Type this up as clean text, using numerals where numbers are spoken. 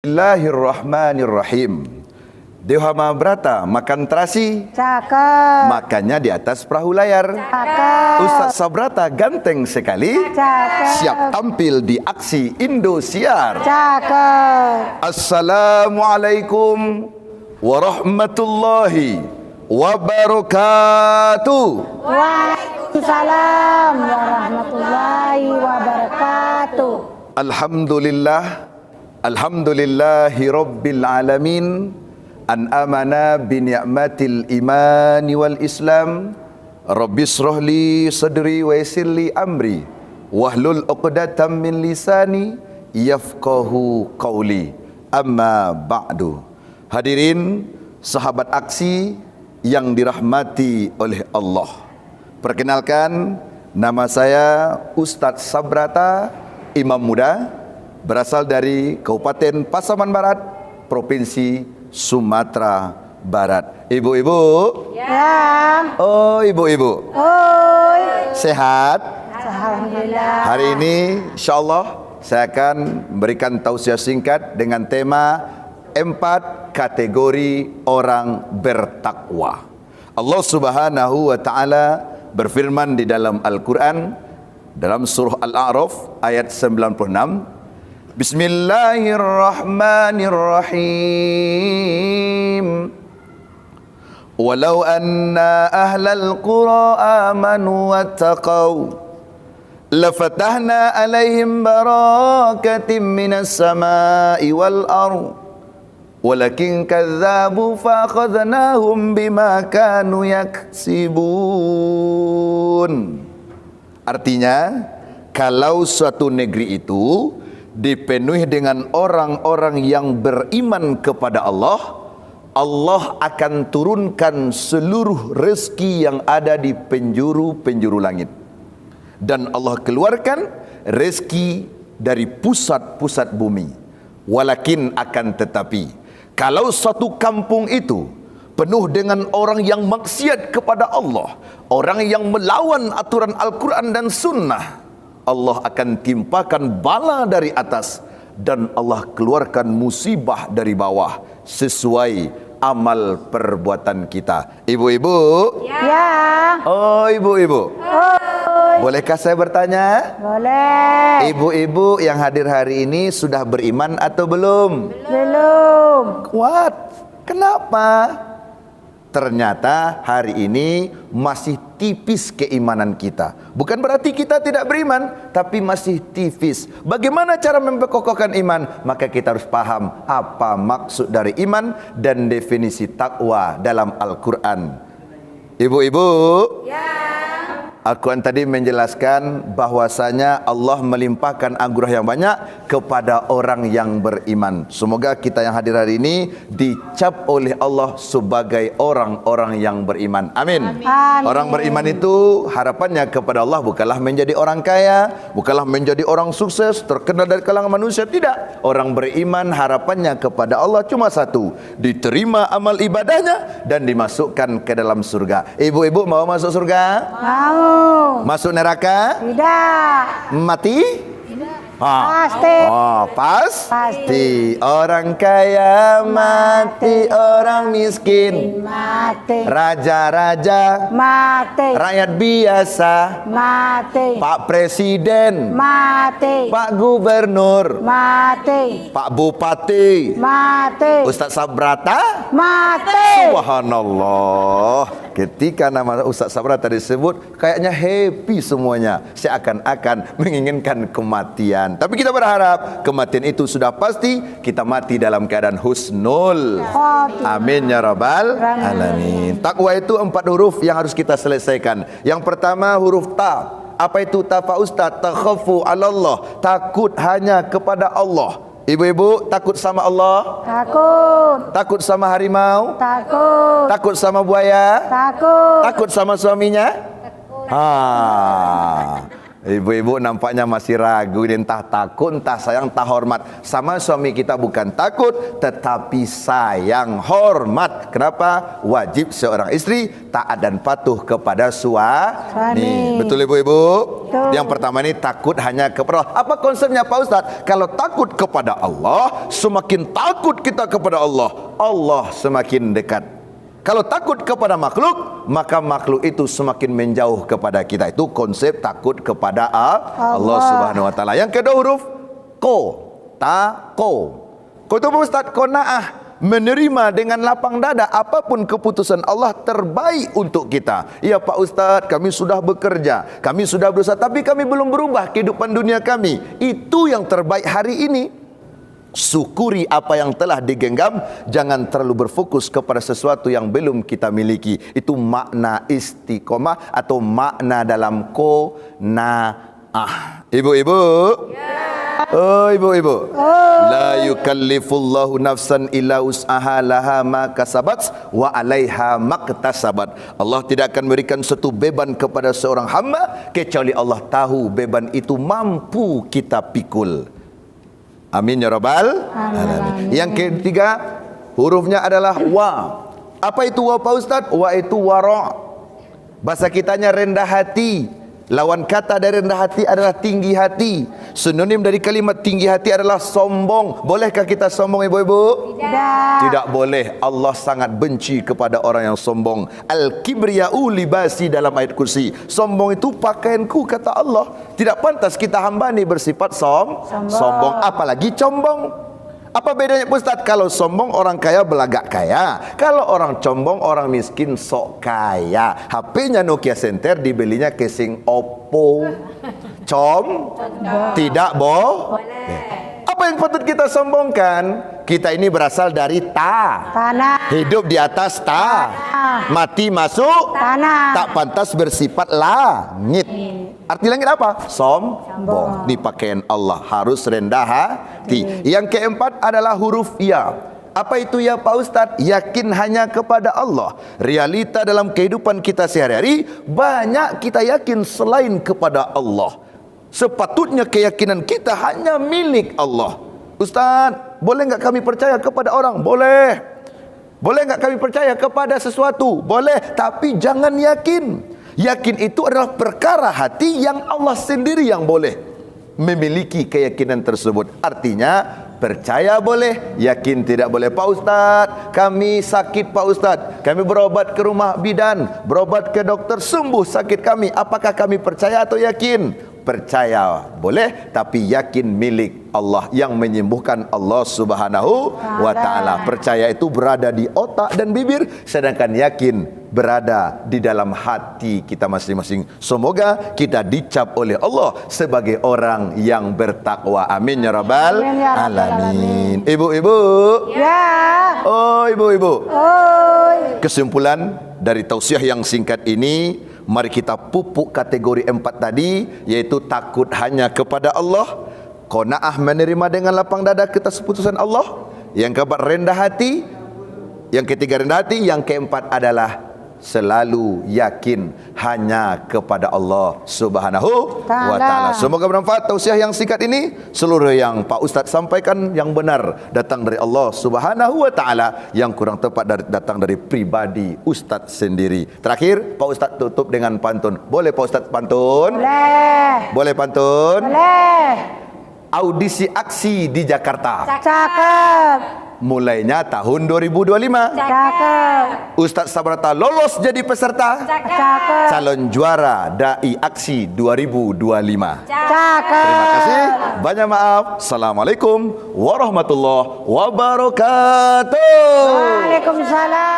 Bismillahirrahmanirrahim. Dewa Mahabharata makan terasi, Cakep. makannya di atas perahu layar. Cakep. Ustaz Sabrata ganteng sekali, Cakep. siap tampil di aksi Indosiar. Cakep. Assalamualaikum warahmatullahi wabarakatuh. Waalaikumsalam warahmatullahi wabarakatuh. Alhamdulillahi rabbil alamin. An amana bi ni'matil imani wal islam. Rabbi israh li sadri wa yassir li amri wahlul 'uqdatam min lisani yafqahu qawli. Amma ba'du. Hadirin sahabat aksi yang dirahmati oleh Allah, perkenalkan, nama saya Ustadz Sabrata, imam muda, berasal dari Kabupaten Pasaman Barat, Provinsi Sumatera Barat. Ibu-ibu? Ya. Oh, ibu-ibu. Oi. Sehat? Alhamdulillah. Hari ini insyaallah saya akan memberikan tausiah singkat dengan tema 4 kategori orang bertakwa. Allah Subhanahu wa taala berfirman di dalam Al-Qur'an dalam surah Al-A'raf ayat 96. Bismillahirrahmanirrahim. Walau anna ahlal qura amanu wattaqau lafatahna alaihim barakatim minas samai wal ardh walakin kadzabu fa'akhadnahum bima kanu yaksibun. Artinya, kalau suatu negeri itu dipenuhi dengan orang-orang yang beriman kepada Allah, Allah akan turunkan seluruh rezeki yang ada di penjuru-penjuru langit. Dan Allah keluarkan rezeki dari pusat-pusat bumi. Walakin akan tetapi, kalau satu kampung itu penuh dengan orang yang maksiat kepada Allah, orang yang melawan aturan Al-Quran dan Sunnah, Allah akan timpakan bala dari atas dan Allah keluarkan musibah dari bawah sesuai amal perbuatan kita. Ibu-ibu? Ya. Oh, ibu-ibu. Oi. Bolehkah saya bertanya? Boleh. Ibu-ibu yang hadir hari ini sudah beriman atau belum? Belum. Kuat. Kenapa? Ternyata hari ini masih tipis keimanan kita. Bukan berarti kita tidak beriman, tapi masih tipis. Bagaimana cara memperkokohkan iman? Maka kita harus paham apa maksud dari iman dan definisi takwa dalam Al-Quran. Ibu-ibu, ya. Al-Quran tadi menjelaskan bahwasanya Allah melimpahkan anugerah yang banyak kepada orang yang beriman. Semoga kita yang hadir hari ini dicap oleh Allah sebagai orang-orang yang beriman. Amin. Amin. Orang beriman itu harapannya kepada Allah bukanlah menjadi orang kaya, bukanlah menjadi orang sukses, terkenal dari kalangan manusia. Tidak. Orang beriman harapannya kepada Allah cuma satu, diterima amal ibadahnya dan dimasukkan ke dalam surga. Ibu-ibu mau masuk surga? Mau. Masuk neraka? Tidak. Mati? Pasti. Oh, pasti. Orang kaya mati, orang miskin Mati. raja-raja, Mati. rakyat biasa, Mati. Pak Presiden, Mati. Pak Gubernur, Mati. Pak Bupati, Mati. Ustaz Sabrata. Mati. Subhanallah. Ketika nama Ustaz Sabrata disebut, kayaknya happy semuanya, seakan-akan menginginkan kematian. Tapi kita berharap kematian itu sudah pasti, kita mati dalam keadaan husnul. Amin ya rabbal alamin. Takwa itu 4 huruf yang harus kita selesaikan. Yang pertama huruf ta. Apa itu ta, Pak Ustaz? Takhafu 'alallah, takut hanya kepada Allah. Ibu-ibu takut sama Allah? Takut. Takut sama harimau? Takut. Takut sama buaya? Takut. Takut sama suaminya? Ibu-ibu nampaknya masih ragu ini, entah takut, entah sayang, entah hormat. Sama suami kita bukan takut, tetapi sayang, hormat. Kenapa? Wajib seorang istri taat dan patuh kepada suami. Betul ibu-ibu? Betul. Yang pertama ini takut hanya kepada Allah. Apa konsepnya Pak Ustadz? Kalau takut kepada Allah, semakin takut kita kepada Allah, Allah semakin dekat. Kalau takut kepada makhluk, maka makhluk itu semakin menjauh kepada kita. Itu konsep takut kepada Allah Subhanahu wa taala. Yang kedua huruf ko, ta, ko. Ko itu Pak Ustaz, qanaah, menerima dengan lapang dada apapun keputusan Allah terbaik untuk kita. Ya Pak Ustaz, kami sudah bekerja, kami sudah berusaha, tapi kami belum berubah kehidupan dunia kami. Itu yang terbaik hari ini. Syukuri apa yang telah digenggam, jangan terlalu berfokus kepada sesuatu yang belum kita miliki. Itu makna istiqomah atau makna dalam qanaah. Ibu-ibu, oh ibu-ibu, la yukallifullahu nafsan illa wus'aha laha ma kasabat wa 'alaiha maktasabat. Allah tidak akan memberikan satu beban kepada seorang hamba kecuali Allah tahu beban itu mampu kita pikul. Amin ya rabbal alamin. Yang ketiga hurufnya adalah wa. Apa itu wa Pak Ustaz? Wa itu wara'. Bahasa kitanya rendah hati. Lawan kata dari rendah hati adalah tinggi hati. Sinonim dari kalimat tinggi hati adalah sombong. Bolehkah kita sombong ibu-ibu? Tidak boleh. Allah sangat benci kepada orang yang sombong. Al-kibriya'u libasi dalam ayat kursi. Sombong itu pakaianku kata Allah. Tidak pantas kita hamba ni bersifat sombong. Apalagi combong. Apa bedanya Ustaz? Kalau sombong orang kaya belagak kaya. Kalau orang combong orang miskin sok kaya. HP-nya Nokia Center dibelinya casing Oppo. Tidak boleh. Apa yang patut kita sombongkan? Kita ini berasal dari Tanah. Hidup di atas mati masuk Tanah. tak pantas bersifat langit. Arti langit apa? Sombong. Di pakaian Allah harus rendah hati. Yang keempat adalah huruf ya. Apa itu ya Pak Ustadz? Yakin hanya kepada Allah. Realita dalam kehidupan kita sehari-hari, banyak kita yakin selain kepada Allah. Sepatutnya keyakinan kita hanya milik Allah. Ustadz, boleh nggak kami percaya kepada orang? Boleh. Boleh nggak kami percaya kepada sesuatu? Boleh, tapi jangan yakin. Yakin itu adalah perkara hati yang Allah sendiri yang boleh memiliki keyakinan tersebut. Artinya percaya boleh, yakin tidak boleh. Pak Ustadz, kami sakit Pak Ustadz, kami berobat ke rumah bidan, berobat ke dokter, sembuh sakit kami. Apakah kami percaya atau yakin? Percaya boleh, tapi yakin milik Allah yang menyembuhkan Allah Subhanahu wa ta'ala. Percaya itu berada di otak dan bibir, sedangkan yakin berada di dalam hati kita masing-masing. Semoga kita dicap oleh Allah sebagai orang yang bertakwa. Amin ya rabbal alamin. Ibu-ibu, Ya. oh ibu-ibu, Oi. kesimpulan dari tausiah yang singkat ini, mari kita pupuk kategori 4 tadi, yaitu takut hanya kepada Allah, qanaah menerima dengan lapang dada atas keputusan Allah, yang keempat rendah hati, yang ketiga rendah hati, yang keempat adalah selalu yakin hanya kepada Allah Subhanahu wa ta'ala. Semoga bermanfaat tausiah yang singkat ini. Seluruh yang Pak Ustadz sampaikan yang benar datang dari Allah Subhanahu wa ta'ala, yang kurang tepat datang dari pribadi Ustadz sendiri. Terakhir Pak Ustadz tutup dengan pantun. Boleh Pak Ustadz pantun? Boleh. Boleh pantun? Boleh. Audisi aksi di Jakarta Cakep. mulainya tahun 2025. Cakep. Ustadz Sabrata lolos jadi peserta Cakep. calon juara Dai Aksi 2025. Cakep. Terima kasih. Banyak maaf. Assalamualaikum warahmatullahi wabarakatuh. Waalaikumsalam.